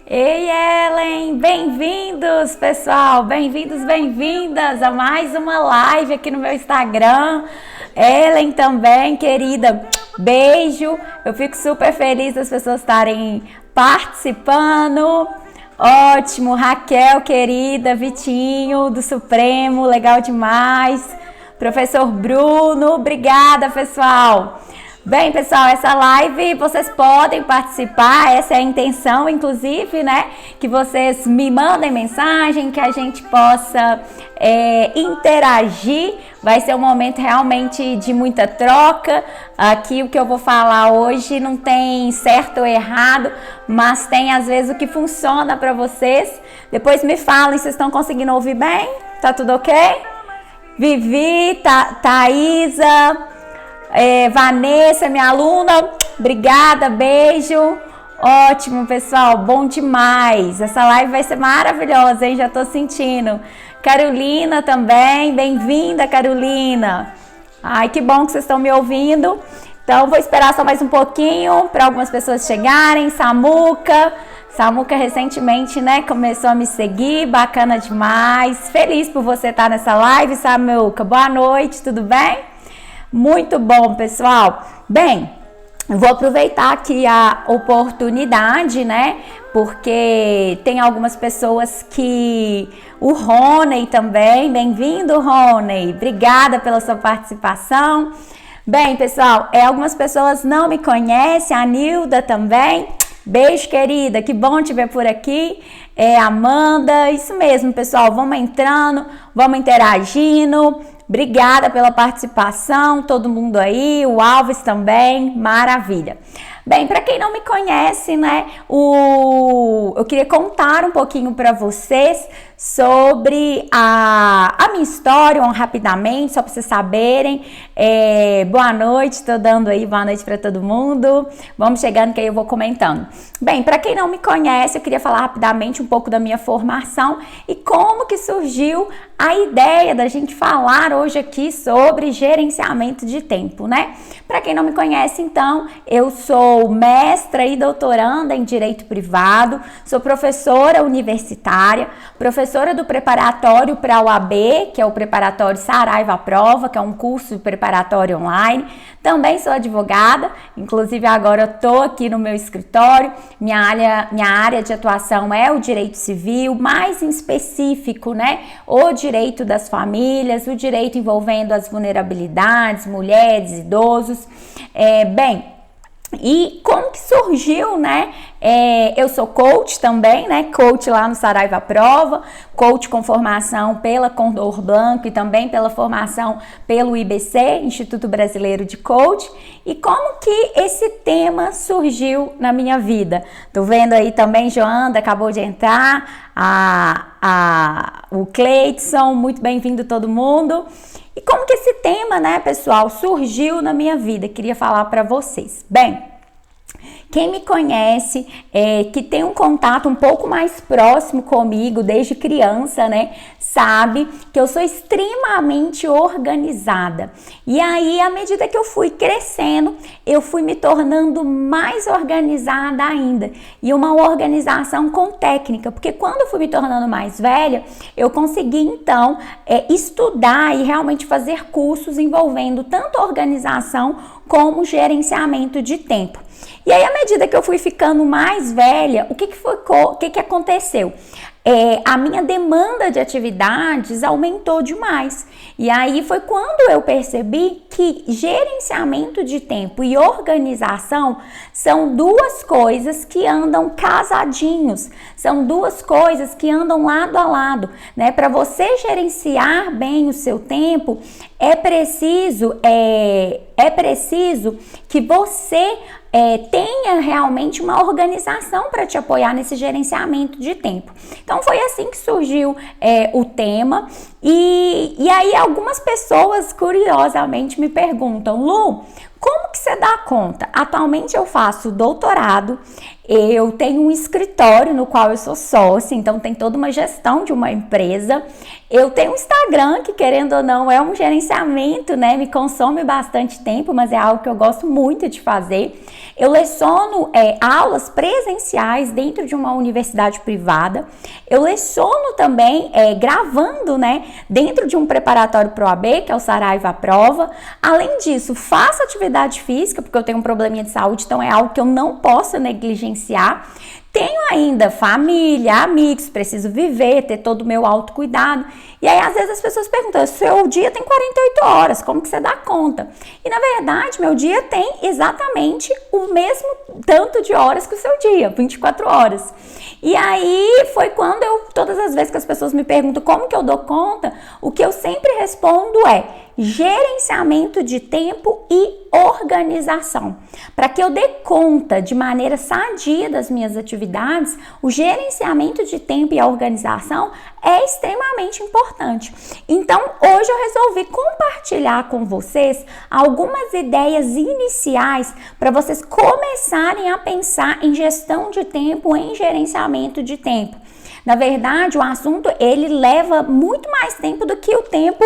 Ei, Ellen! Bem-vindos, pessoal! Bem-vindos, bem-vindas a mais uma live aqui no meu Instagram. Ellen também, querida, beijo! Eu fico super feliz das pessoas estarem participando. Ótimo! Raquel, querida, Vitinho do Supremo, legal demais! Professor Bruno, obrigada, pessoal! Bem, pessoal, essa live vocês podem participar, essa é a intenção, inclusive, né? Que vocês me mandem mensagem, que a gente possa interagir. Vai ser um momento realmente de muita troca. Aqui o que eu vou falar hoje não tem certo ou errado, mas tem às vezes o que funciona para vocês. Depois me falem se estão conseguindo ouvir bem. Tá tudo ok? Vivi, Thaísa... Vanessa, minha aluna, obrigada, beijo. Ótimo, pessoal, bom demais. Essa live vai ser maravilhosa, hein? Já tô sentindo. Carolina também, bem-vinda, Carolina. Ai, que bom que vocês estão me ouvindo. Então, vou esperar só mais um pouquinho para algumas pessoas chegarem. Samuca recentemente, né, começou a me seguir, bacana demais. Feliz por você estar nessa live, Samuca. Boa noite, tudo bem? Muito bom, pessoal. Bem, eu vou aproveitar aqui a oportunidade, né? Porque tem algumas pessoas que... O Rony também, bem-vindo, Rony. Obrigada pela sua participação. Bem, pessoal, algumas pessoas não me conhecem, a Nilda também. Beijo, querida, que bom te ver por aqui. Amanda, isso mesmo, pessoal, vamos entrando, vamos interagindo. Obrigada pela participação, todo mundo aí, o Alves também, maravilha. Bem, para quem não me conhece, né, eu queria contar um pouquinho para vocês sobre a minha história, rapidamente, só para vocês saberem. Boa noite, tô dando aí boa noite para todo mundo. Vamos chegando que aí eu vou comentando. Bem, para quem não me conhece, eu queria falar rapidamente um pouco da minha formação e como que surgiu a ideia da gente falar hoje aqui sobre gerenciamento de tempo, né? Para quem não me conhece, então, eu sou mestra e doutoranda em Direito Privado, sou professora universitária, professora do preparatório para a OAB, que é o preparatório Saraiva à Prova, que é um curso preparatório online. Também sou advogada, inclusive agora eu tô aqui no meu escritório. Minha área de atuação é o direito civil, mais em específico, né? O direito das famílias, o direito envolvendo as vulnerabilidades, mulheres, idosos. E como que surgiu, né? Eu sou coach também, né? Coach lá no Saraiva à Prova, coach com formação pela Condor Blanco e também pela formação pelo IBC, Instituto Brasileiro de Coach. E como que esse tema surgiu na minha vida? Tô vendo aí também, Joanda acabou de entrar, o Cleidson, muito bem-vindo todo mundo. E como que esse tema, né, pessoal, surgiu na minha vida? Queria falar para vocês. Bem, quem me conhece, que tem um contato um pouco mais próximo comigo desde criança, né, sabe que eu sou extremamente organizada. E aí, à medida que eu fui crescendo, eu fui me tornando mais organizada ainda. E uma organização com técnica, porque quando eu fui me tornando mais velha, eu consegui, então, estudar e realmente fazer cursos envolvendo tanto organização como gerenciamento de tempo. E aí, à medida que eu fui ficando mais velha, o que aconteceu? A minha demanda de atividades aumentou demais. E aí foi quando eu percebi que gerenciamento de tempo e organização são duas coisas que andam casadinhos, são duas coisas que andam lado a lado, né? Para você gerenciar bem o seu tempo, é preciso que você tenha realmente uma organização para te apoiar nesse gerenciamento de tempo. Então foi assim que surgiu o tema e aí algumas pessoas curiosamente me perguntam: Lu, como que você dá conta? Atualmente eu faço doutorado, Eu tenho um escritório no qual eu sou sócia, então tem toda uma gestão de uma empresa. Eu tenho um Instagram que, querendo ou não, é um gerenciamento, né? Me consome bastante tempo, mas é algo que eu gosto muito de fazer. Eu leciono aulas presenciais dentro de uma universidade privada. Eu leciono também gravando, né? Dentro de um preparatório pro OAB, que é o Saraiva Prova. Além disso, faço atividade física, porque eu tenho um probleminha de saúde, então é algo que eu não posso negligenciar. Tenho ainda família, amigos, preciso viver, ter todo o meu autocuidado. E aí, às vezes, as pessoas perguntam, seu dia tem 48 horas, como que você dá conta? E, na verdade, meu dia tem exatamente o mesmo tanto de horas que o seu dia, 24 horas. E aí, foi quando todas as vezes que as pessoas me perguntam como que eu dou conta, o que eu sempre respondo é gerenciamento de tempo e organização. Para que eu dê conta de maneira sadia das minhas atividades, o gerenciamento de tempo e a organização é extremamente importante. Então, hoje eu resolvi compartilhar com vocês algumas ideias iniciais para vocês começarem a pensar em gestão de tempo, em gerenciamento de tempo. Na verdade, o assunto ele leva muito mais tempo do que o tempo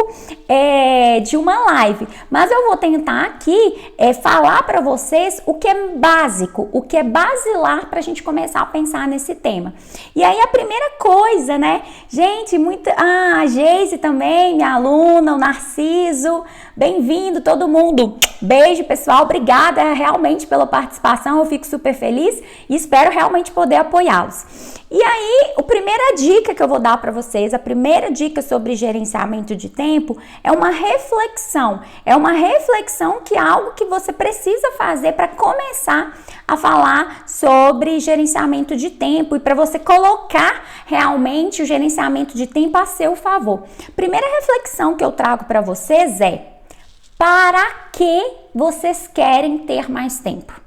de uma live. Mas eu vou tentar aqui falar para vocês o que é básico, o que é basilar para a gente começar a pensar nesse tema. E aí a primeira coisa, né? Gente, a Geise também, minha aluna, o Narciso, bem-vindo todo mundo. Beijo, pessoal. Obrigada realmente pela participação. Eu fico super feliz e espero realmente poder apoiá-los. E aí, a primeira dica que eu vou dar para vocês, a primeira dica sobre gerenciamento de tempo é uma reflexão. É uma reflexão que é algo que você precisa fazer para começar a falar sobre gerenciamento de tempo e para você colocar realmente o gerenciamento de tempo a seu favor. Primeira reflexão que eu trago para vocês é: para que vocês querem ter mais tempo?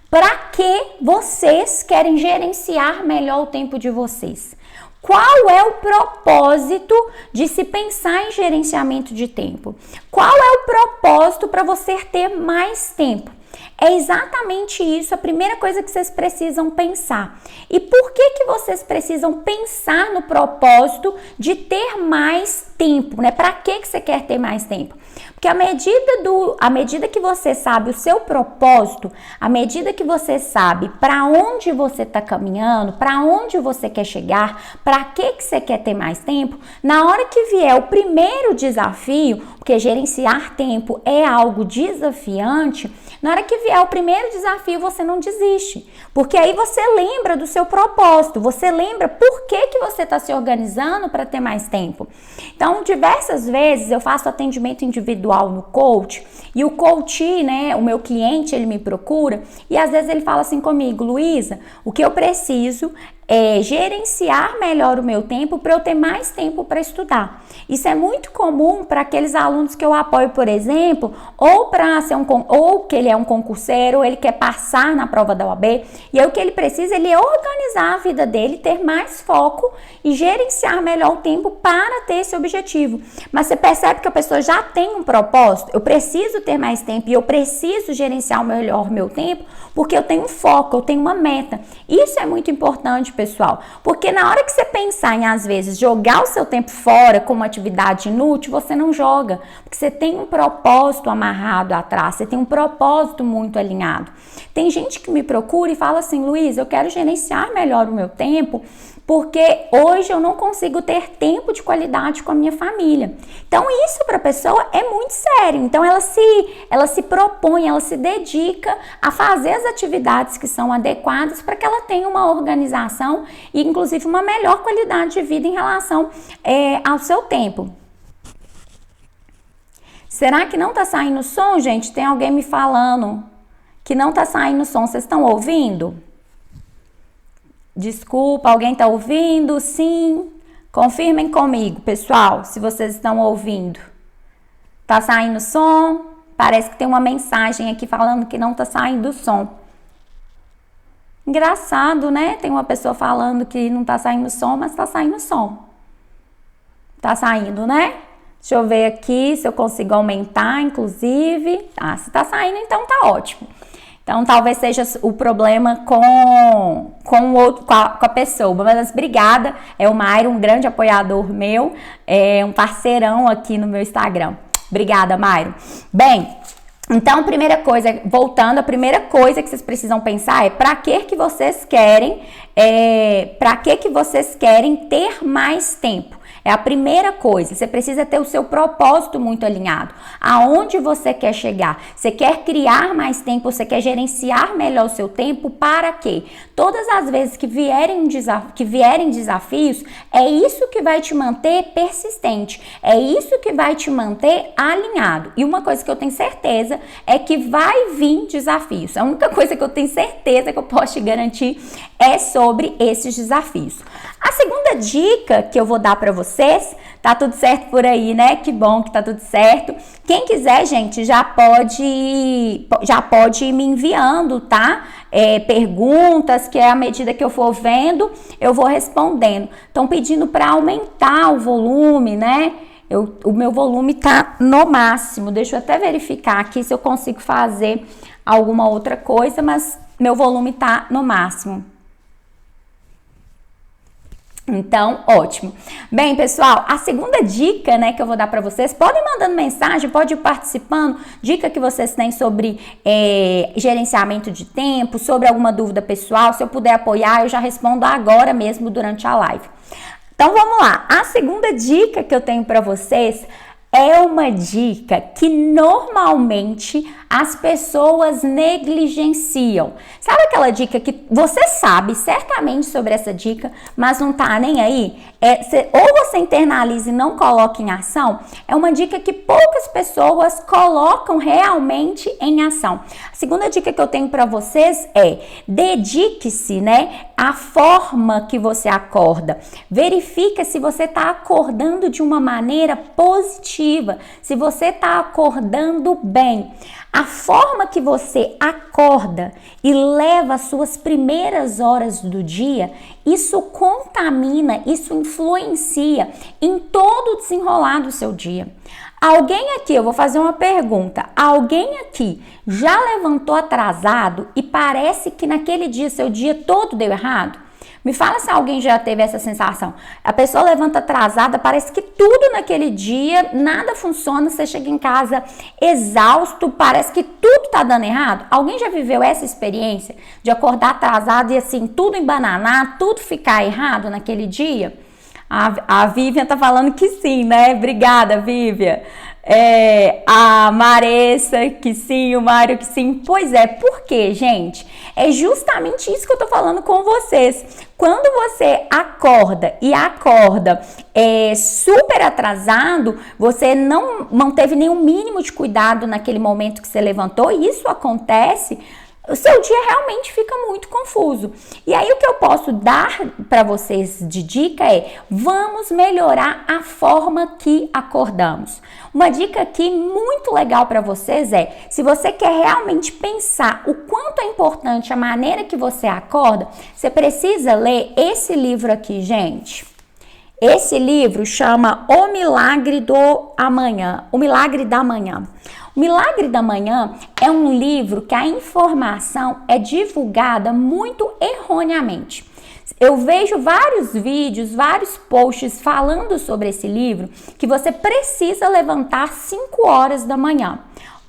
Para que vocês querem gerenciar melhor o tempo de vocês? Qual é o propósito de se pensar em gerenciamento de tempo? Qual é o propósito para você ter mais tempo? É exatamente isso, a primeira coisa que vocês precisam pensar. E por que vocês precisam pensar no propósito de ter mais tempo, né? Para que você quer ter mais tempo? Porque à medida que você sabe o seu propósito, à medida que você sabe para onde você está caminhando, para onde você quer chegar, para que você quer ter mais tempo, na hora que vier o primeiro desafio, porque gerenciar tempo é algo desafiante, na hora que vier o primeiro desafio, você não desiste. Porque aí você lembra do seu propósito, você lembra por que você está se organizando para ter mais tempo. Então, diversas vezes eu faço atendimento individual no coach e o coach, né, o meu cliente, ele me procura e às vezes ele fala assim comigo: Luísa, o que eu preciso é gerenciar melhor o meu tempo para eu ter mais tempo para estudar. Isso é muito comum para aqueles alunos que eu apoio, por exemplo, ou para ser ou que ele é um concurseiro, ou ele quer passar na prova da OAB, e aí o que ele precisa é organizar a vida dele, ter mais foco e gerenciar melhor o tempo para ter esse objetivo. Mas você percebe que a pessoa já tem um propósito: eu preciso ter mais tempo e eu preciso gerenciar melhor o meu tempo, porque eu tenho um foco, eu tenho uma meta. Isso é muito importante, pessoal, porque na hora que você pensar em, às vezes, jogar o seu tempo fora como atividade inútil, você não joga, porque você tem um propósito amarrado atrás, você tem um propósito muito alinhado. Tem gente que me procura e fala assim: Luísa, eu quero gerenciar melhor o meu tempo, porque hoje eu não consigo ter tempo de qualidade com a minha família. Então isso para a pessoa é muito sério. Então ela se propõe, ela se dedica a fazer as atividades que são adequadas para que ela tenha uma organização e inclusive uma melhor qualidade de vida em relação ao seu tempo. Será que não tá saindo som, gente? Tem alguém me falando que não tá saindo som. Vocês estão ouvindo? Desculpa, alguém tá ouvindo? Sim. Confirmem comigo, pessoal, se vocês estão ouvindo. Tá saindo som? Parece que tem uma mensagem aqui falando que não tá saindo som. Engraçado, né? Tem uma pessoa falando que não tá saindo som, mas tá saindo som. Tá saindo, né? Deixa eu ver aqui se eu consigo aumentar, inclusive. Se tá saindo, então tá ótimo. Então, talvez seja o problema com a pessoa. Mas obrigada, o Mairo, um grande apoiador meu, um parceirão aqui no meu Instagram. Obrigada, Mairo. Bem, então, voltando, a primeira coisa que vocês precisam pensar é para que vocês querem, ter mais tempo. É a primeira coisa, você precisa ter o seu propósito muito alinhado. Aonde você quer chegar? Você quer criar mais tempo, você quer gerenciar melhor o seu tempo, para quê? Todas as vezes que vierem desafios, é isso que vai te manter persistente, é isso que vai te manter alinhado. E uma coisa que eu tenho certeza é que vai vir desafios. A única coisa que eu tenho certeza que eu posso te garantir é sobre esses desafios. A segunda dica que eu vou dar para vocês, tá tudo certo por aí, né? Que bom que tá tudo certo. Quem quiser, gente, já pode ir me enviando, tá? Perguntas, que à medida que eu for vendo, eu vou respondendo. Estão pedindo para aumentar o volume, né? O meu volume tá no máximo. Deixa eu até verificar aqui se eu consigo fazer alguma outra coisa, mas meu volume tá no máximo. Então, ótimo. Bem, pessoal, a segunda dica, né, que eu vou dar para vocês, podem mandando mensagem, pode ir participando, dica que vocês têm sobre gerenciamento de tempo, sobre alguma dúvida pessoal, se eu puder apoiar, eu já respondo agora mesmo durante a live. Então, vamos lá. A segunda dica que eu tenho para vocês é uma dica que normalmente as pessoas negligenciam. Sabe aquela dica que você sabe certamente sobre essa dica, mas não tá nem aí? Ou você internaliza e não coloca em ação. É uma dica que poucas pessoas colocam realmente em ação. A segunda dica que eu tenho para vocês é: dedique-se, né, à forma que você acorda. Verifica se você está acordando de uma maneira positiva, se você está acordando bem. A forma que você acorda e leva as suas primeiras horas do dia, isso contamina, isso influencia em todo o desenrolar do seu dia. Alguém aqui, eu vou fazer uma pergunta, alguém aqui já levantou atrasado e parece que naquele dia, seu dia todo deu errado? Me fala se alguém já teve essa sensação. A pessoa levanta atrasada, parece que tudo naquele dia, nada funciona, você chega em casa exausto, parece que tudo tá dando errado. Alguém já viveu essa experiência de acordar atrasado e assim, tudo embananar, tudo ficar errado naquele dia? A Vivian tá falando que sim, né? Obrigada, Vivian. A Maressa, que sim, o Mário, que sim. Pois é, por quê, gente? É justamente isso que eu tô falando com vocês. Quando você acorda super atrasado, você não teve nenhum mínimo de cuidado naquele momento que você levantou, e isso acontece, o seu dia realmente fica muito confuso. E aí o que eu posso dar para vocês de dica é: vamos melhorar a forma que acordamos. Uma dica aqui muito legal para vocês é: se você quer realmente pensar o quanto é importante a maneira que você acorda, você precisa ler esse livro aqui, gente. Esse livro chama O Milagre do Amanhã, O Milagre da Manhã. O Milagre da Manhã é um livro que a informação é divulgada muito erroneamente. Eu vejo vários vídeos, vários posts falando sobre esse livro, que você precisa levantar 5 horas da manhã.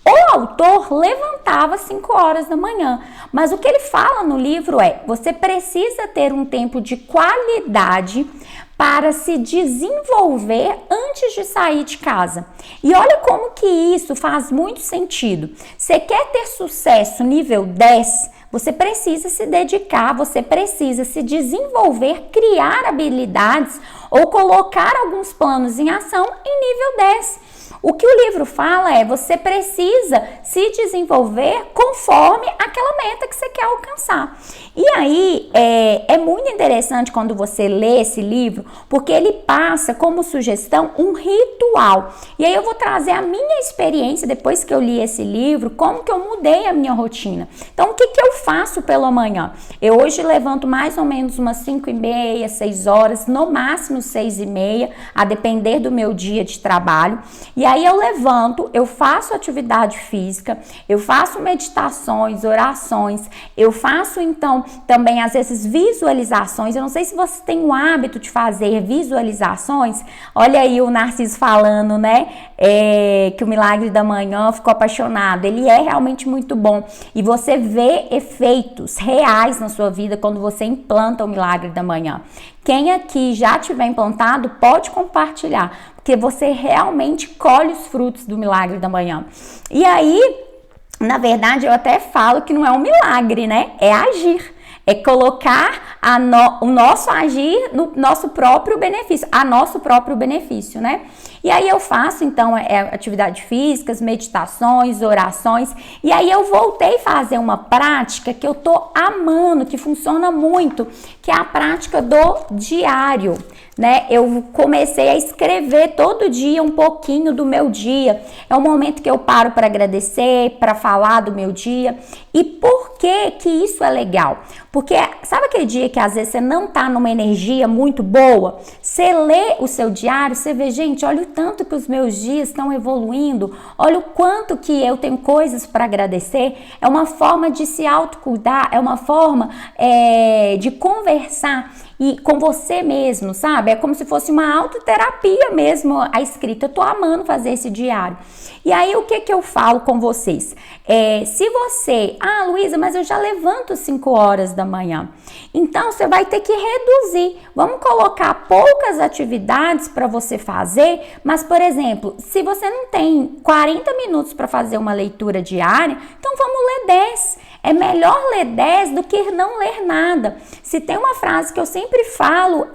O autor levantava 5 horas da manhã, mas o que ele fala no livro é: você precisa ter um tempo de qualidade para se desenvolver antes de sair de casa. E olha como que isso faz muito sentido. Você quer ter sucesso nível 10? Você precisa se dedicar, você precisa se desenvolver, criar habilidades ou colocar alguns planos em ação em nível 10. O que o livro fala é: você precisa se desenvolver conforme aquela meta que você quer alcançar. E aí, é muito interessante quando você lê esse livro, porque ele passa como sugestão um ritual. E aí eu vou trazer a minha experiência depois que eu li esse livro, como que eu mudei a minha rotina. Então, o que eu faço pela manhã? Eu hoje levanto mais ou menos umas 5h30, 6 horas, no máximo 6h30, a depender do meu dia de trabalho. E aí aí eu levanto, eu faço atividade física, eu faço meditações, orações, eu faço então também às vezes visualizações. Eu não sei se você tem o hábito de fazer visualizações. Olha aí o Narciso falando, né? Que o Milagre da Manhã ficou apaixonado. Ele é realmente muito bom. E você vê efeitos reais na sua vida quando você implanta o Milagre da Manhã. Quem aqui já tiver implantado, pode compartilhar, porque você realmente colhe os frutos do Milagre da Manhã. E aí, na verdade, eu até falo que não é um milagre, né? É agir. É colocar o nosso agir no nosso próprio benefício, a nosso próprio benefício, né? E aí eu faço, então, atividades físicas, meditações, orações. E aí eu voltei a fazer uma prática que eu tô amando, que funciona muito, que é a prática do diário, né? Eu comecei a escrever todo dia um pouquinho do meu dia. É um momento que eu paro para agradecer, para falar do meu dia. E por que isso é legal? Porque sabe aquele dia que às vezes você não tá numa energia muito boa? Você lê o seu diário, você vê, gente, olha o tanto que os meus dias estão evoluindo, olha o quanto que eu tenho coisas para agradecer. É uma forma de se autocuidar, é uma forma de conversar e com você mesmo, sabe? É como se fosse uma autoterapia mesmo, a escrita. Eu tô amando fazer esse diário. E aí, o que eu falo com vocês? Se você... Luísa, mas eu já levanto 5 horas da manhã. Então, você vai ter que reduzir. Vamos colocar poucas atividades para você fazer, mas, por exemplo, se você não tem 40 minutos para fazer uma leitura diária, então vamos ler 10. É melhor ler 10 do que não ler nada. Se tem uma frase que eu sempre falo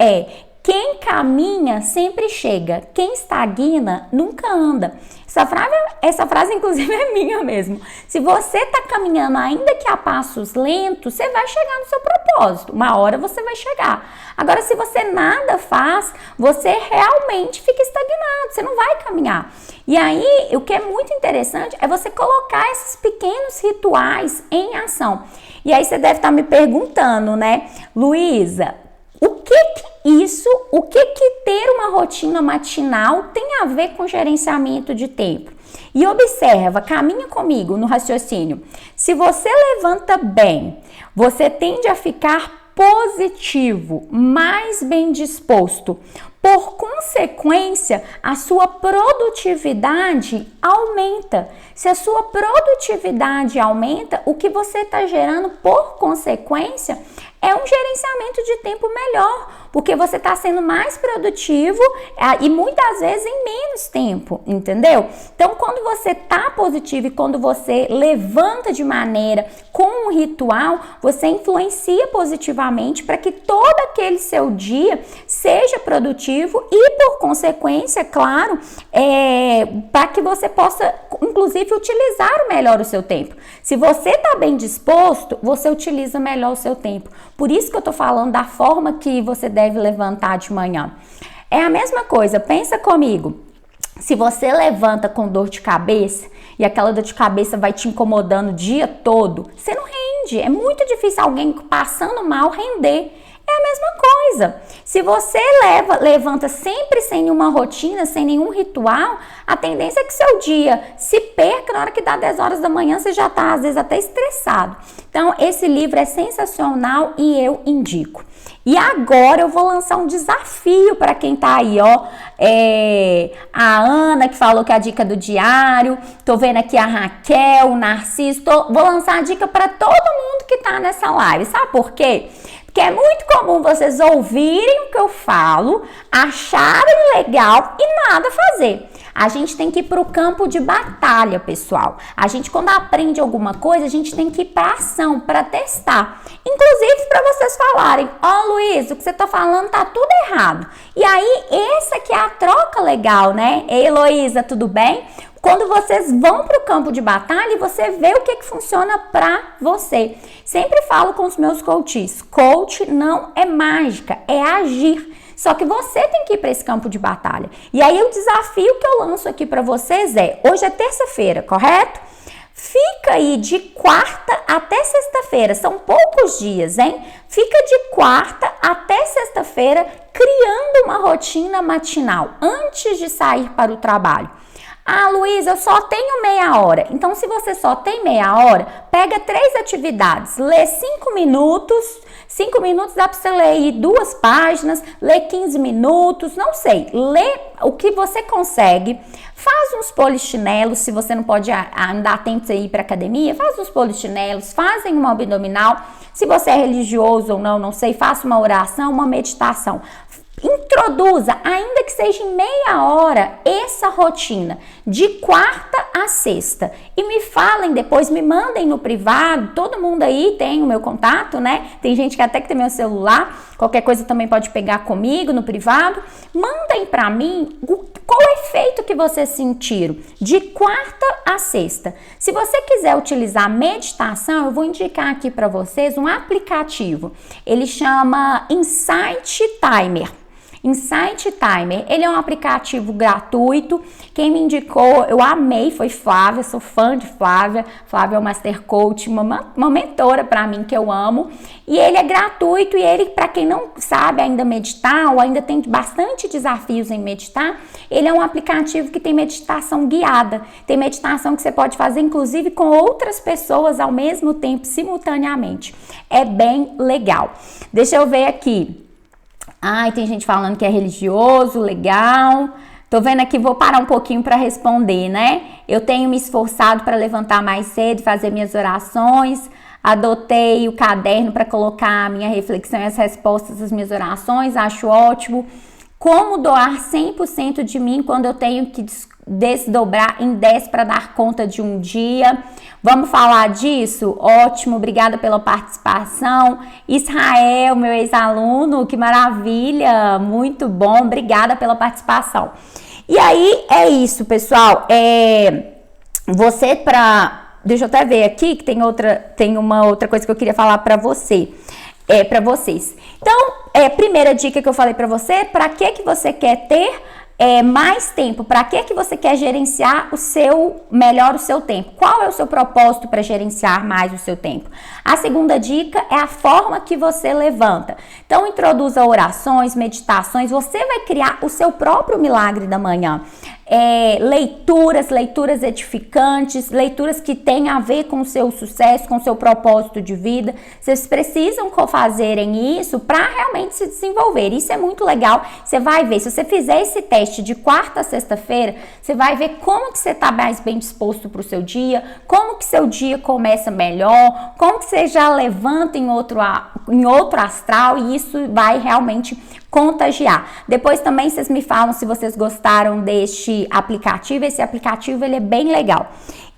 quem caminha sempre chega, quem estagna nunca anda. Essa frase inclusive é minha mesmo. Se você está caminhando ainda que a passos lentos, você vai chegar no seu propósito. Uma hora você vai chegar. Agora, se você nada faz, você realmente fica estagnado, você não vai caminhar. E aí, o que é muito interessante é você colocar esses pequenos rituais em ação. E aí você deve estar me perguntando, né, Luísa, o que ter uma rotina matinal tem a ver com gerenciamento de tempo? E observa, caminha comigo no raciocínio. Se você levanta bem, você tende a ficar positivo, mais bem disposto. Por consequência, a sua produtividade aumenta. Se a sua produtividade aumenta, o que você está gerando por consequência é um gerenciamento de tempo melhor, porque você está sendo mais produtivo e muitas vezes em menos tempo, entendeu? Então, quando você está positivo e quando você levanta de maneira com um ritual, você influencia positivamente para que todo aquele seu dia seja produtivo e, por consequência, claro, para que você possa, inclusive, utilizar melhor o seu tempo. Se você está bem disposto, você utiliza melhor o seu tempo. Por isso que eu tô falando da forma que você deve levantar de manhã. É a mesma coisa, pensa comigo. Se você levanta com dor de cabeça e aquela dor de cabeça vai te incomodando o dia todo, você não rende. É muito difícil alguém passando mal render. É a mesma coisa. Se você levanta sempre sem nenhuma rotina, sem nenhum ritual, a tendência é que seu dia se perca. Na hora que dá 10 horas da manhã, você já está, às vezes, até estressado. Então, esse livro é sensacional e eu indico. E agora eu vou lançar um desafio para quem tá aí, ó. A Ana, que falou que é a dica do diário. Tô vendo aqui a Raquel, o Narciso. Vou lançar a dica para todo mundo que tá nessa live. Sabe por quê? Porque é muito comum vocês ouvirem o que eu falo, acharem legal e nada fazer. A gente tem que ir para o campo de batalha, pessoal. A gente, quando aprende alguma coisa, a gente tem que ir para ação, para testar. Inclusive para vocês falarem, Luiz, o que você tá falando tá tudo errado. E aí, essa que é a troca legal, né? Ei, Heloísa, tudo bem? Quando vocês vão para o campo de batalha e você vê o que funciona para você. Sempre falo com os meus coaches, coach não é mágica, é agir. Só que você tem que ir para esse campo de batalha. E aí o desafio que eu lanço aqui para vocês hoje é terça-feira, correto? Fica aí de quarta até sexta-feira, são poucos dias, hein? Fica de quarta até sexta-feira criando uma rotina matinal antes de sair para o trabalho. Ah, Luísa, eu só tenho meia hora. Então, se você só tem meia hora, pega 3 atividades, lê 5 minutos. 5 minutos dá para você ler aí 2 páginas, lê 15 minutos, não sei. Lê o que você consegue. Faz uns polichinelos, se você não pode andar tempo de ir para academia, faz uns polichinelos, fazem uma abdominal. Se você é religioso ou não, não sei, faça uma oração, uma meditação. Introduza, ainda que seja em meia hora, essa rotina de quarta a sexta e me falem depois, me mandem no privado. Todo mundo aí tem o meu contato, né? Tem gente que até que tem meu celular, qualquer coisa também pode pegar comigo no privado. Mandem para mim qual o efeito que vocês sentiram de quarta a sexta. Se você quiser utilizar meditação, eu vou indicar aqui para vocês um aplicativo. Ele chama Insight Timer. Insight Timer, ele é um aplicativo gratuito. Quem me indicou, eu amei, foi Flávia, sou fã de Flávia. Flávia é uma Master Coach, uma mentora para mim que eu amo. E ele é gratuito e ele, para quem não sabe ainda meditar ou ainda tem bastante desafios em meditar, ele é um aplicativo que tem meditação guiada. Tem meditação que você pode fazer inclusive com outras pessoas ao mesmo tempo, simultaneamente. É bem legal. Deixa eu ver aqui. Ai, tem gente falando que é religioso, legal. Tô vendo aqui, vou parar um pouquinho para responder, né? Eu tenho me esforçado para levantar mais cedo, fazer minhas orações. Adotei o caderno para colocar a minha reflexão e as respostas das minhas orações. Acho ótimo. Como doar 100% de mim quando eu tenho que desdobrar em 10 para dar conta de um dia? Vamos falar disso? Ótimo, obrigada pela participação. Israel, meu ex-aluno, que maravilha, muito bom, obrigada pela participação. E aí, é isso, pessoal. Deixa eu até ver aqui que tem uma outra coisa que eu queria falar para vocês. Então, primeira dica que eu falei para você, para que você quer ter mais tempo? Para que você quer gerenciar melhor o seu tempo? Qual é o seu propósito para gerenciar mais o seu tempo? A segunda dica é a forma que você levanta. Então, introduza orações, meditações, você vai criar o seu próprio milagre da manhã. Leituras edificantes, leituras que têm a ver com o seu sucesso, com o seu propósito de vida. Vocês precisam fazerem isso para realmente se desenvolver. Isso é muito legal. Você vai ver, se você fizer esse teste de quarta a sexta-feira, você vai ver como que você está mais bem disposto para o seu dia, como que seu dia começa melhor, como que você já levanta em outro astral, e isso vai realmente contagiar. Depois também vocês me falam se vocês gostaram deste aplicativo. Esse aplicativo ele é bem legal.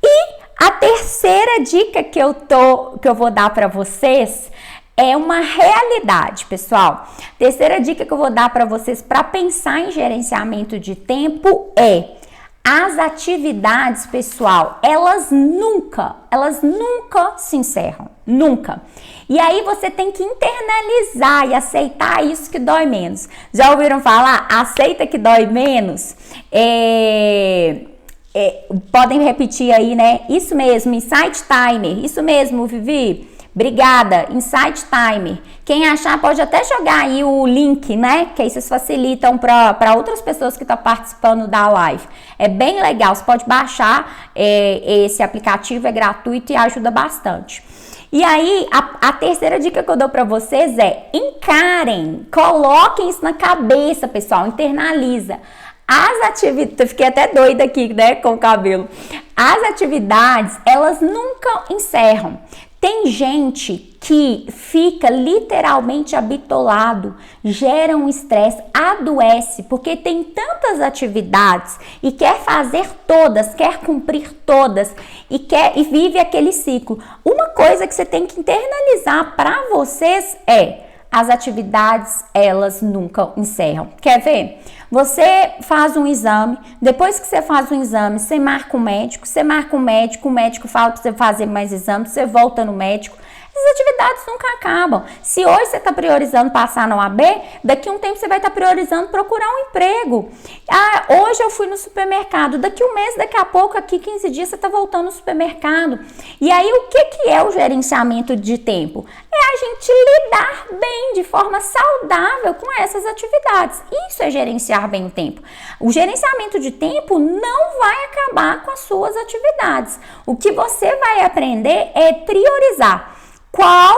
E a terceira dica que eu vou dar para vocês é uma realidade, pessoal. Terceira dica que eu vou dar para vocês para pensar em gerenciamento de tempo é: as atividades, pessoal, elas nunca se encerram, nunca. E aí você tem que internalizar e aceitar isso que dói menos. Já ouviram falar? Aceita que dói menos? Podem repetir aí, né? Isso mesmo, Insight Timer. Isso mesmo, Vivi. Obrigada, Insight Timer. Quem achar pode até jogar aí o link, né? Que aí vocês facilitam para outras pessoas que estão participando da live. É bem legal, você pode baixar esse aplicativo, é gratuito e ajuda bastante. E aí, a terceira dica que eu dou para vocês é: encarem, coloquem isso na cabeça, pessoal, internaliza. As atividades, eu fiquei até doida aqui, né, com o cabelo. As atividades, elas nunca encerram. Tem gente que fica literalmente habitolado, gera um estresse, adoece, porque tem tantas atividades e quer fazer todas, quer cumprir todas e vive aquele ciclo. Uma coisa que você tem que internalizar para vocês é: as atividades, elas nunca encerram. Quer ver? Você faz um exame, depois que você faz um exame, você marca um médico, o médico fala para você fazer mais exames, você volta no médico. As atividades nunca acabam. Se hoje você está priorizando passar na OAB, daqui a um tempo você vai estar priorizando procurar um emprego. Ah, hoje eu fui no supermercado, daqui um mês, daqui a pouco, aqui 15 dias você está voltando no supermercado. E aí o que é o gerenciamento de tempo? É a gente lidar bem, de forma saudável com essas atividades. Isso é gerenciar bem o tempo. O gerenciamento de tempo não vai acabar com as suas atividades. O que você vai aprender é priorizar. Qual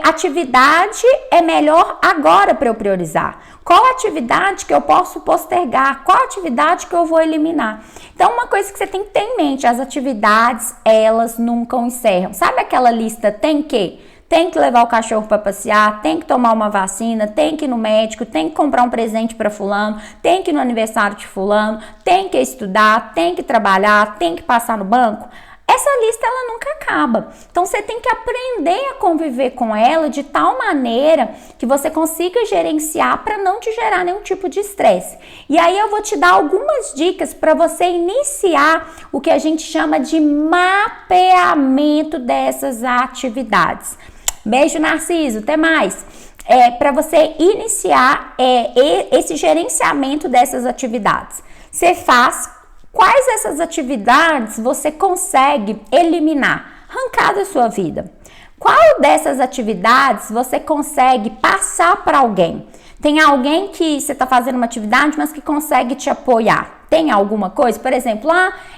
atividade é melhor agora para eu priorizar? Qual atividade que eu posso postergar? Qual atividade que eu vou eliminar? Então, uma coisa que você tem que ter em mente, as atividades, elas nunca encerram. Sabe aquela lista tem que? Tem que levar o cachorro para passear, tem que tomar uma vacina, tem que ir no médico, tem que comprar um presente para fulano, tem que ir no aniversário de fulano, tem que estudar, tem que trabalhar, tem que passar no banco. Essa lista, ela nunca acaba. Então, você tem que aprender a conviver com ela de tal maneira que você consiga gerenciar para não te gerar nenhum tipo de estresse. E aí, eu vou te dar algumas dicas para você iniciar o que a gente chama de mapeamento dessas atividades. Beijo, Narciso. Até mais. Para você iniciar esse gerenciamento dessas atividades. Você faz. Quais dessas atividades você consegue eliminar, arrancar da sua vida? Qual dessas atividades você consegue passar para alguém? Tem alguém que você está fazendo uma atividade, mas que consegue te apoiar? Tem alguma coisa? Por exemplo,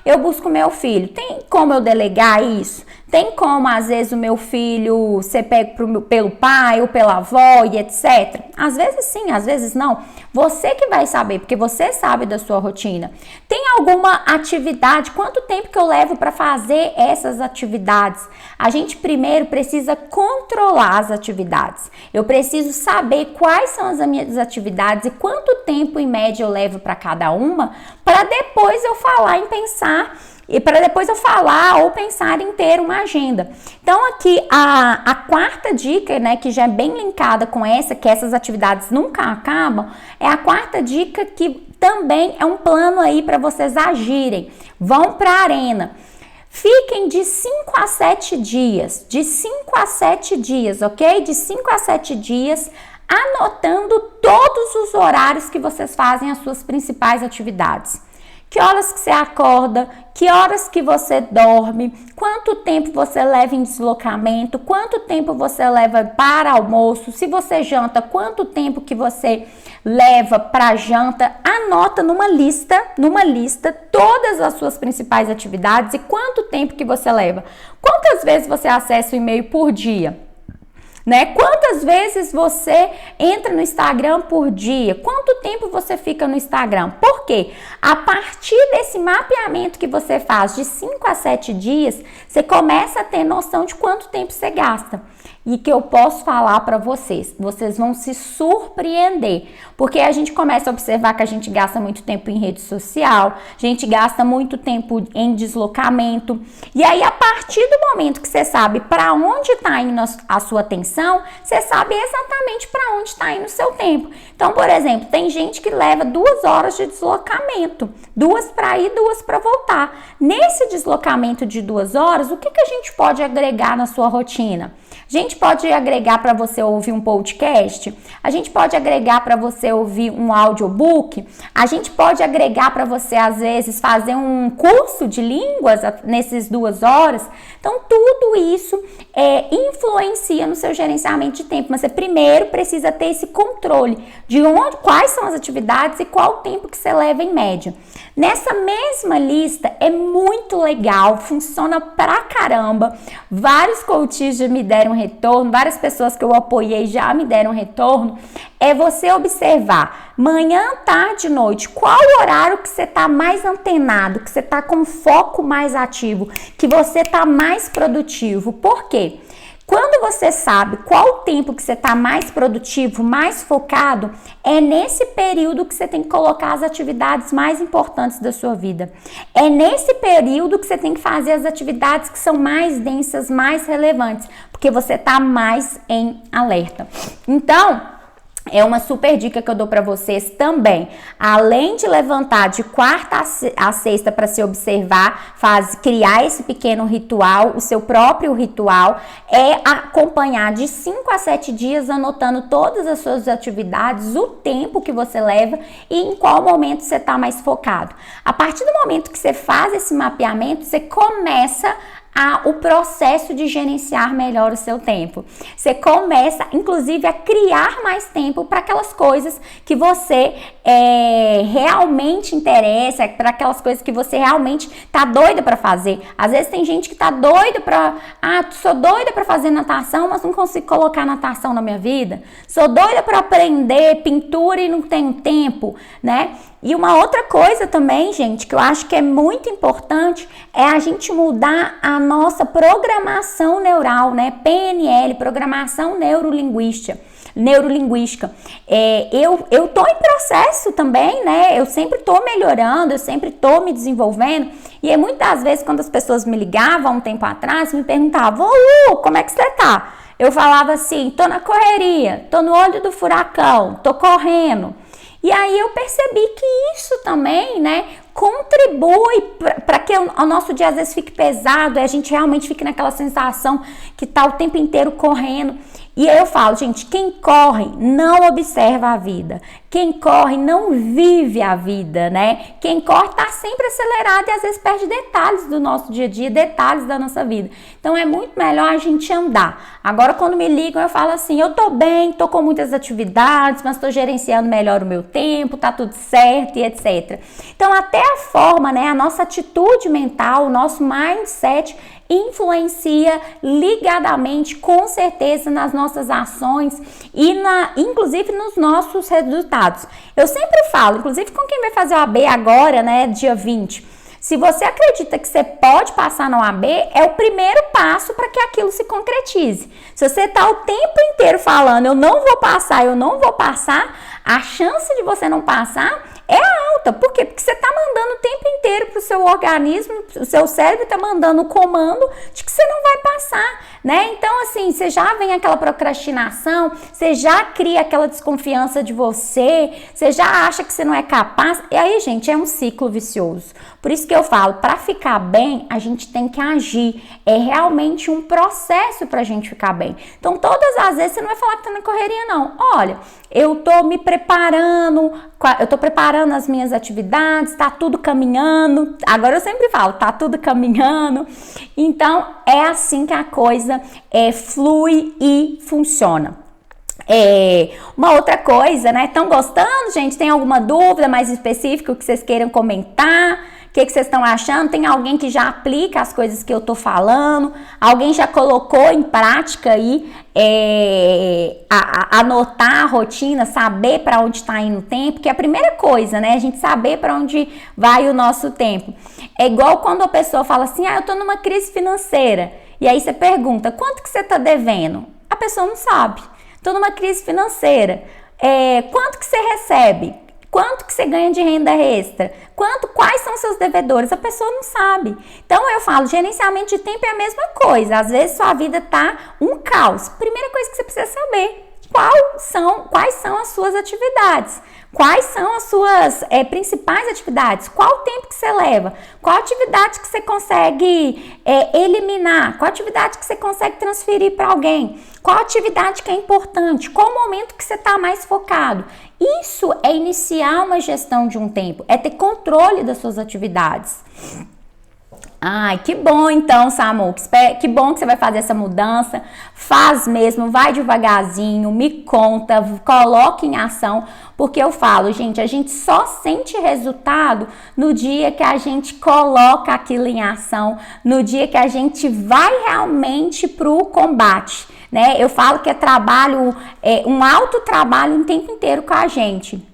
eu busco meu filho. Tem como eu delegar isso? Tem como, às vezes, o meu filho ser pego pelo pai ou pela avó e etc? Às vezes sim, às vezes não. Você que vai saber, porque você sabe da sua rotina. Tem alguma atividade? Quanto tempo que eu levo para fazer essas atividades? A gente primeiro precisa controlar as atividades. Eu preciso saber quais são as minhas atividades e quanto tempo em média eu levo para cada uma, para depois eu falar em pensar e para depois eu falar ou pensar em ter uma agenda. Então aqui a quarta dica, né, que já é bem linkada com essa, que essas atividades nunca acabam, é a quarta dica que também é um plano aí para vocês agirem. Vão para a arena. Fiquem de 5 a 7 dias, ok? De 5 a 7 dias, anotando todos os horários que vocês fazem as suas principais atividades. Que horas que você acorda, que horas que você dorme, quanto tempo você leva em deslocamento, quanto tempo você leva para almoço, se você janta, quanto tempo que você leva para janta. Anota numa lista todas as suas principais atividades e quanto tempo que você leva. Quantas vezes você acessa o e-mail por dia? Né? Quantas vezes você entra no Instagram por dia? Quanto tempo você fica no Instagram? Por quê? A partir desse mapeamento que você faz de 5 a 7 dias, você começa a ter noção de quanto tempo você gasta. E que eu posso falar para vocês vão se surpreender, porque a gente começa a observar que a gente gasta muito tempo em rede social, a gente gasta muito tempo em deslocamento, e aí a partir do momento que você sabe para onde está indo a sua atenção, você sabe exatamente para onde está indo o seu tempo. Então, por exemplo, tem gente que leva 2 horas de deslocamento, 2 para ir, 2 para voltar. Nesse deslocamento de 2 horas, o que a gente pode agregar na sua rotina? A gente pode agregar para você ouvir um podcast, a gente pode agregar para você ouvir um audiobook, a gente pode agregar para você, às vezes, fazer um curso de línguas nessas 2 horas. Então, tudo isso influencia no seu gerenciamento de tempo, mas você primeiro precisa ter esse controle de quais são as atividades e qual o tempo que você leva em média. Nessa mesma lista é muito legal, funciona pra caramba. Vários coaches já me deram retorno, várias pessoas que eu apoiei já me deram retorno. É você observar manhã, tarde, noite, qual o horário que você tá mais antenado, que você tá com foco mais ativo, que você tá mais produtivo. Por quê? Quando você sabe qual o tempo que você está mais produtivo, mais focado, é nesse período que você tem que colocar as atividades mais importantes da sua vida. É nesse período que você tem que fazer as atividades que são mais densas, mais relevantes, porque você está mais em alerta. Então, é uma super dica que eu dou para vocês também. Além de levantar de quarta a sexta para se observar, criar esse pequeno ritual, o seu próprio ritual, é acompanhar de 5 a 7 dias, anotando todas as suas atividades, o tempo que você leva e em qual momento você está mais focado. A partir do momento que você faz esse mapeamento, você começa o processo de gerenciar melhor o seu tempo. Você começa, inclusive, a criar mais tempo para aquelas coisas que você realmente interessa, para aquelas coisas que você realmente tá doida para fazer. Às vezes tem gente que tá doida para, sou doida para fazer natação, mas não consigo colocar natação na minha vida. Sou doida para aprender pintura e não tenho tempo, né? E uma outra coisa também, gente, que eu acho que é muito importante é a gente mudar a nossa programação neural, né? PNL, programação neurolinguística. Eu tô em processo também, né? Eu sempre tô melhorando, eu sempre tô me desenvolvendo. E muitas vezes, quando as pessoas me ligavam um tempo atrás, me perguntavam, como é que você tá? Eu falava assim, tô na correria, tô no olho do furacão, tô correndo. E aí eu percebi que isso também, né, contribui para que o nosso dia às vezes fique pesado e a gente realmente fique naquela sensação que tá o tempo inteiro correndo. E aí eu falo, gente, quem corre não observa a vida. Quem corre não vive a vida, né? Quem corre tá sempre acelerado e às vezes perde detalhes do nosso dia a dia, detalhes da nossa vida. Então é muito melhor a gente andar. Agora quando me ligam eu falo assim, eu tô bem, tô com muitas atividades, mas tô gerenciando melhor o meu tempo, tá tudo certo e etc. Então até a forma, né, a nossa atitude mental, o nosso mindset influencia ligadamente, com certeza, nas nossas ações e inclusive nos nossos resultados. Eu sempre falo, inclusive com quem vai fazer o AB agora, né, dia 20, se você acredita que você pode passar no AB, é o primeiro passo para que aquilo se concretize. Se você está o tempo inteiro falando, eu não vou passar, a chance de você não passar é alta. Por quê? Porque você está mandando o tempo inteiro para o seu organismo, o seu cérebro está mandando o comando de que você não vai passar, né? Então, assim, você já vem aquela procrastinação, você já cria aquela desconfiança de você, você já acha que você não é capaz. E aí, gente, é um ciclo vicioso. Por isso que eu falo, para ficar bem, a gente tem que agir. É realmente um processo para a gente ficar bem. Então, todas as vezes, você não vai falar que tá na correria, não. Olha, eu tô me preparando, eu tô preparando as minhas atividades, tá tudo caminhando. Agora eu sempre falo, tá tudo caminhando. Então, é assim que a coisa flui e funciona. Uma outra coisa, né? Estão gostando, gente? Tem alguma dúvida mais específica que vocês queiram comentar? O que vocês estão achando? Tem alguém que já aplica as coisas que eu tô falando? Alguém já colocou em prática aí, anotar a rotina, saber para onde está indo o tempo? Que é a primeira coisa, né? A gente saber para onde vai o nosso tempo. É igual quando a pessoa fala assim, eu tô numa crise financeira. E aí você pergunta, quanto que você tá devendo? A pessoa não sabe. Tô numa crise financeira. Quanto que você recebe? Quanto que você ganha de renda extra? Quais são seus devedores? A pessoa não sabe. Então eu falo, gerenciamento de tempo é a mesma coisa. Às vezes sua vida tá um caos. Primeira coisa que você precisa saber, quais são as suas atividades? Quais são as suas principais atividades? Qual o tempo que você leva? Qual atividade que você consegue eliminar? Qual atividade que você consegue transferir para alguém? Qual atividade que é importante? Qual o momento que você está mais focado? Isso é iniciar uma gestão de um tempo, é ter controle das suas atividades. Ai, que bom então, Samu, que bom que você vai fazer essa mudança, faz mesmo, vai devagarzinho, me conta, coloque em ação, porque eu falo, gente, a gente só sente resultado no dia que a gente coloca aquilo em ação, no dia que a gente vai realmente pro combate, né? Eu falo que é trabalho, um autotrabalho o tempo inteiro com a gente.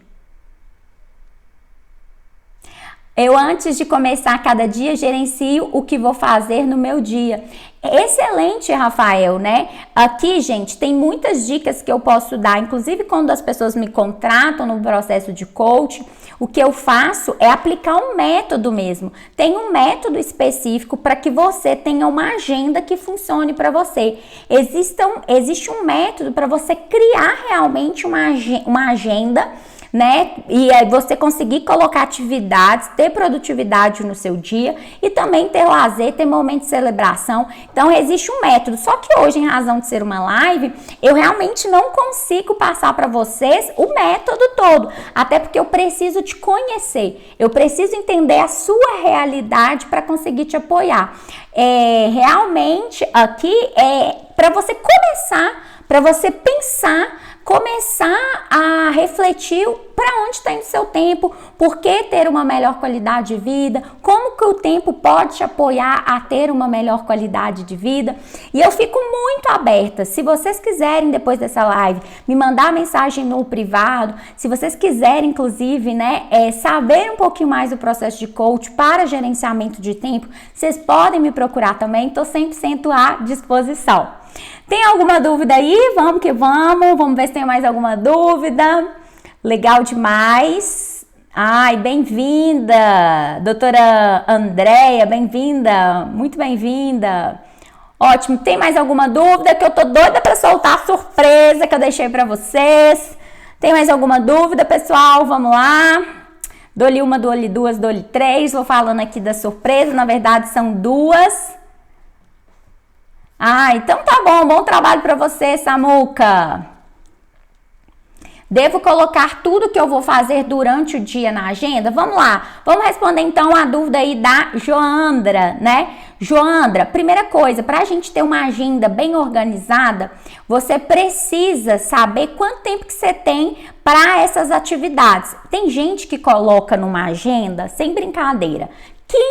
Eu, antes de começar cada dia, gerencio o que vou fazer no meu dia. Excelente, Rafael, né? Aqui, gente, tem muitas dicas que eu posso dar, inclusive quando as pessoas me contratam no processo de coaching, o que eu faço é aplicar um método mesmo. Tem um método específico para que você tenha uma agenda que funcione para você. Existe um método para você criar realmente uma agenda né? E aí você conseguir colocar atividades, ter produtividade no seu dia e também ter lazer, ter momento de celebração. Então existe um método, só que hoje, em razão de ser uma live, eu realmente não consigo passar para vocês o método todo, até porque eu preciso te conhecer, eu preciso entender a sua realidade para conseguir te apoiar. Realmente aqui para você começar, para você pensar, começar a refletir para onde está indo seu tempo, por que ter uma melhor qualidade de vida, como que o tempo pode te apoiar a ter uma melhor qualidade de vida. E eu fico muito aberta, se vocês quiserem depois dessa live me mandar mensagem no privado, se vocês quiserem inclusive, né, saber um pouquinho mais do processo de coach para gerenciamento de tempo, vocês podem me procurar também, estou 100% à disposição. Tem alguma dúvida aí? Vamos que vamos. Vamos ver se tem mais alguma dúvida. Legal demais. Ai, bem-vinda. Doutora Andréia, bem-vinda. Muito bem-vinda. Ótimo. Tem mais alguma dúvida? Que eu tô doida para soltar a surpresa que eu deixei para vocês. Tem mais alguma dúvida, pessoal? Vamos lá. Dou-lhe uma, dou-lhe duas, dou-lhe três. Vou falando aqui da surpresa. Na verdade, são duas. Então tá bom, bom trabalho para você, Samuca. Devo colocar tudo que eu vou fazer durante o dia na agenda? Vamos lá, vamos responder então a dúvida aí da Joandra, né? Joandra, primeira coisa, para a gente ter uma agenda bem organizada, você precisa saber quanto tempo que você tem para essas atividades. Tem gente que coloca numa agenda, sem brincadeira, 15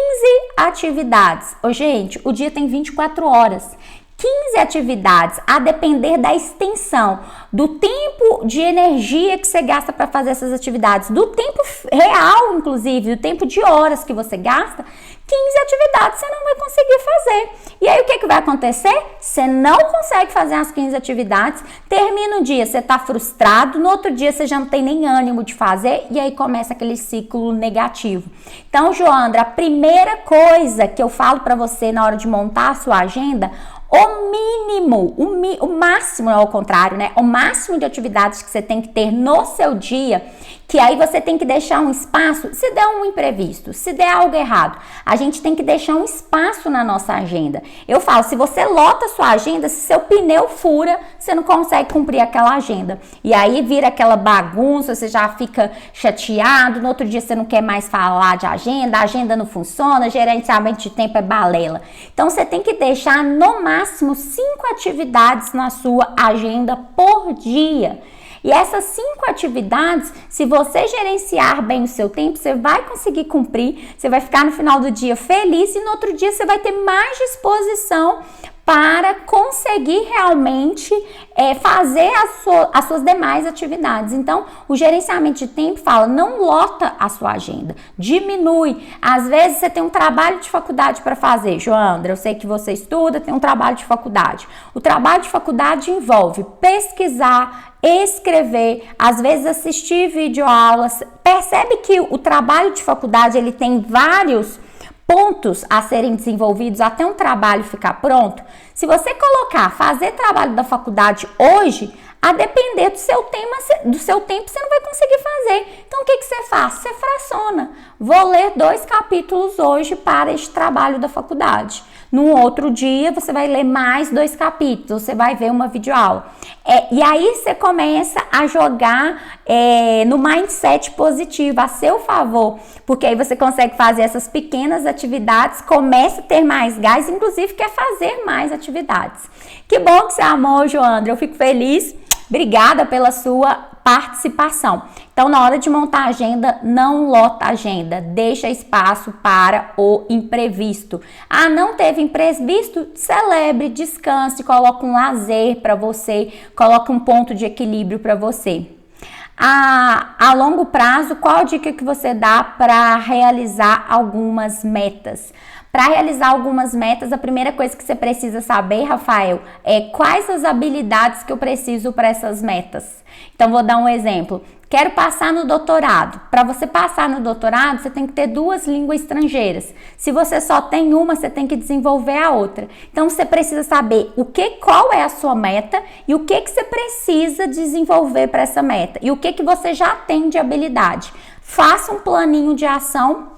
atividades. Gente, o dia tem 24 horas. 15 atividades, a depender da extensão, do tempo de energia que você gasta para fazer essas atividades, do tempo real, inclusive, do tempo de horas que você gasta, 15 atividades você não vai conseguir fazer. E aí o que vai acontecer? Você não consegue fazer as 15 atividades, termina o dia, você está frustrado, no outro dia você já não tem nem ânimo de fazer e aí começa aquele ciclo negativo. Então, Joandra, a primeira coisa que eu falo para você na hora de montar a sua agenda, o mínimo, o máximo, ao contrário, né? O máximo de atividades que você tem que ter no seu dia, que aí você tem que deixar um espaço, se der um imprevisto, se der algo errado, a gente tem que deixar um espaço na nossa agenda. Eu falo, se você lota a sua agenda, se seu pneu fura, você não consegue cumprir aquela agenda. E aí vira aquela bagunça, você já fica chateado, no outro dia você não quer mais falar de agenda, a agenda não funciona, gerenciamento de tempo é balela. Então você tem que deixar no máximo 5 atividades na sua agenda por dia. E essas 5 atividades, se você gerenciar bem o seu tempo, você vai conseguir cumprir, você vai ficar no final do dia feliz e no outro dia você vai ter mais disposição para conseguir realmente fazer as suas demais atividades. Então, o gerenciamento de tempo fala, não lota a sua agenda, diminui. Às vezes você tem um trabalho de faculdade para fazer, Joandra, eu sei que você estuda, tem um trabalho de faculdade. O trabalho de faculdade envolve pesquisar, escrever, às vezes assistir videoaulas. Percebe que o trabalho de faculdade ele tem vários pontos a serem desenvolvidos até um trabalho ficar pronto. Se você colocar fazer trabalho da faculdade hoje, a depender do seu tempo, você não vai conseguir fazer. Então, o que você faz? Você fraciona. Vou ler 2 capítulos hoje para este trabalho da faculdade. No outro dia, você vai ler mais 2 capítulos, você vai ver uma videoaula. E aí, você começa a jogar no mindset positivo, a seu favor, porque aí você consegue fazer essas pequenas atividades, começa a ter mais gás, inclusive quer fazer mais atividades. Que bom que você amou, Joandra, eu fico feliz. Obrigada pela sua participação. Então, na hora de montar a agenda, não lota a agenda, deixa espaço para o imprevisto. Não teve imprevisto? Celebre, descanse, coloque um lazer para você, coloque um ponto de equilíbrio para você. A longo prazo, qual a dica que você dá para realizar algumas metas? Para realizar algumas metas, a primeira coisa que você precisa saber, Rafael, é quais as habilidades que eu preciso para essas metas. Então, vou dar um exemplo. Quero passar no doutorado. Para você passar no doutorado, você tem que ter 2 línguas estrangeiras. Se você só tem uma, você tem que desenvolver a outra. Então, você precisa saber qual é a sua meta e o que você precisa desenvolver para essa meta. E o que você já tem de habilidade. Faça um planinho de ação.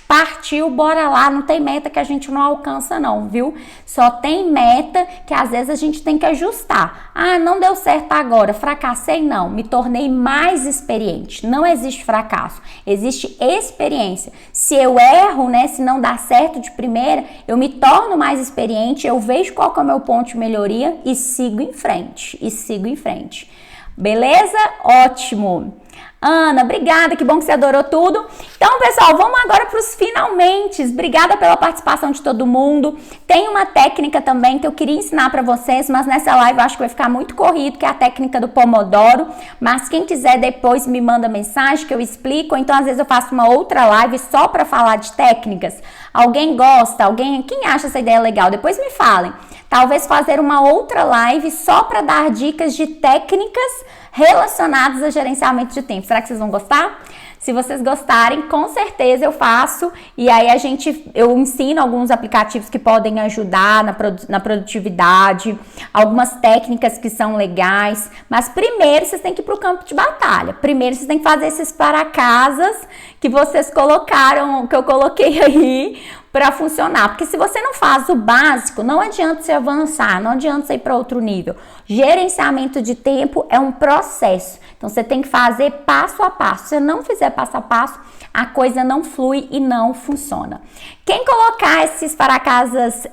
Partiu, bora lá, não tem meta que a gente não alcança não, viu? Só tem meta que às vezes a gente tem que ajustar. Ah, não deu certo agora, fracassei não, me tornei mais experiente. Não existe fracasso, existe experiência. Se eu erro, né, se não dá certo de primeira, eu me torno mais experiente, eu vejo qual que é o meu ponto de melhoria e sigo em frente, Beleza? Ótimo! Ana, obrigada, que bom que você adorou tudo. Então, pessoal, vamos agora para os finalmente. Obrigada pela participação de todo mundo. Tem uma técnica também que eu queria ensinar para vocês, mas nessa live eu acho que vai ficar muito corrido, que é a técnica do Pomodoro. Mas quem quiser depois me manda mensagem que eu explico, ou então às vezes eu faço uma outra live só para falar de técnicas. Alguém gosta? Quem acha essa ideia legal? Depois me falem. Talvez fazer uma outra live só para dar dicas de técnicas relacionadas a gerenciamento de tempo. Será que vocês vão gostar? Se vocês gostarem, com certeza eu faço. E aí eu ensino alguns aplicativos que podem ajudar na produtividade, algumas técnicas que são legais. Mas primeiro vocês têm que ir para o campo de batalha. Primeiro vocês têm que fazer esses para-casas que vocês colocaram, que eu coloquei aí, para funcionar, porque se você não faz o básico, não adianta você avançar, não adianta você ir para outro nível. Gerenciamento de tempo é um processo, então você tem que fazer passo a passo. Se você não fizer passo a passo, a coisa não flui e não funciona. Quem colocar esses para-casas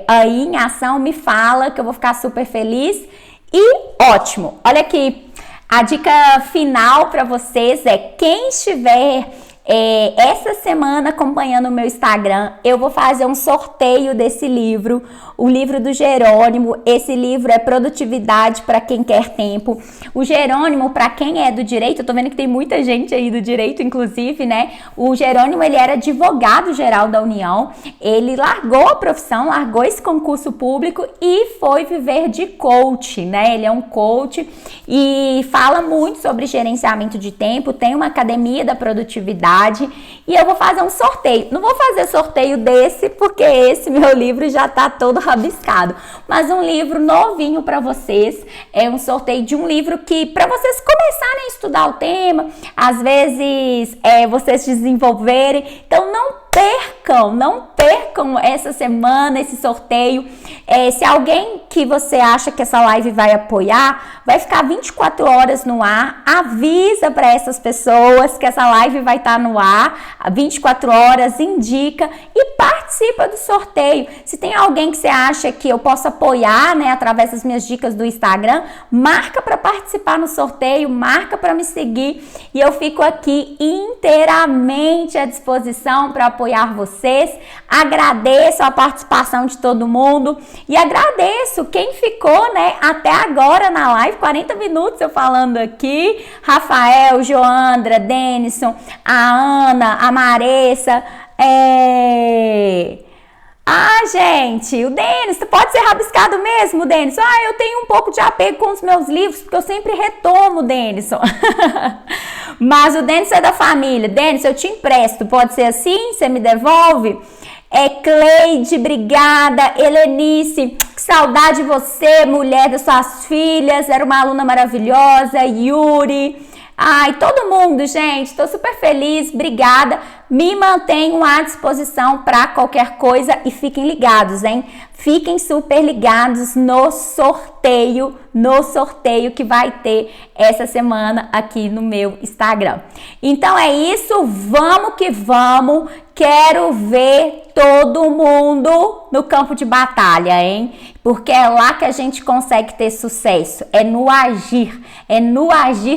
aí em ação, me fala que eu vou ficar super feliz e ótimo. Olha aqui, a dica final para vocês é quem estiver essa semana acompanhando o meu Instagram, eu vou fazer um sorteio desse livro, o livro do Jerônimo. Esse livro é Produtividade para quem quer tempo. O Jerônimo, para quem é do direito, eu tô vendo que tem muita gente aí do direito, inclusive, né? O Jerônimo, ele era advogado-geral da União, ele largou a profissão, largou esse concurso público e foi viver de coach, né? Ele é um coach e fala muito sobre gerenciamento de tempo, tem uma academia da produtividade. E eu vou fazer um sorteio. Não vou fazer sorteio desse, porque esse meu livro já tá todo rabiscado. Mas um livro novinho para vocês. É um sorteio de um livro que, para vocês começarem a estudar o tema, às vezes vocês desenvolverem. Então não percam essa semana esse sorteio. Se alguém que você acha que essa live vai apoiar, vai ficar 24 horas no ar, avisa para essas pessoas que essa live vai estar no ar, 24 horas, indica e participa do sorteio. Se tem alguém que você acha que eu posso apoiar, né, através das minhas dicas do Instagram, marca para participar no sorteio, marca para me seguir e eu fico aqui inteiramente à disposição para apoiar vocês. Agradeço a participação de todo mundo e agradeço quem ficou, né, até agora na live, 40 minutos eu falando aqui, Rafael, Joandra, Denison, a Ana, a Maressa, gente, o Denis, pode ser rabiscado mesmo, Denis? Eu tenho um pouco de apego com os meus livros, porque eu sempre retomo, Denison. Mas o Denis é da família. Denis, eu te empresto, pode ser assim? Você me devolve? Cleide, obrigada. Helenice, que saudade de você, mulher das suas filhas, era uma aluna maravilhosa. Yuri, todo mundo, gente, tô super feliz, obrigada. Me mantenham à disposição para qualquer coisa e fiquem ligados, hein? Fiquem super ligados no sorteio que vai ter essa semana aqui no meu Instagram. Então é isso, vamos que vamos. Quero ver todo mundo no campo de batalha, hein? Porque é lá que a gente consegue ter sucesso, é no agir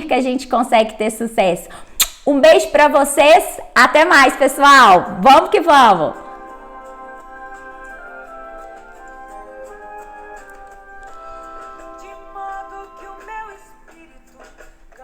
que a gente consegue ter sucesso. Um beijo para vocês, até mais, pessoal. Vamos que vamos!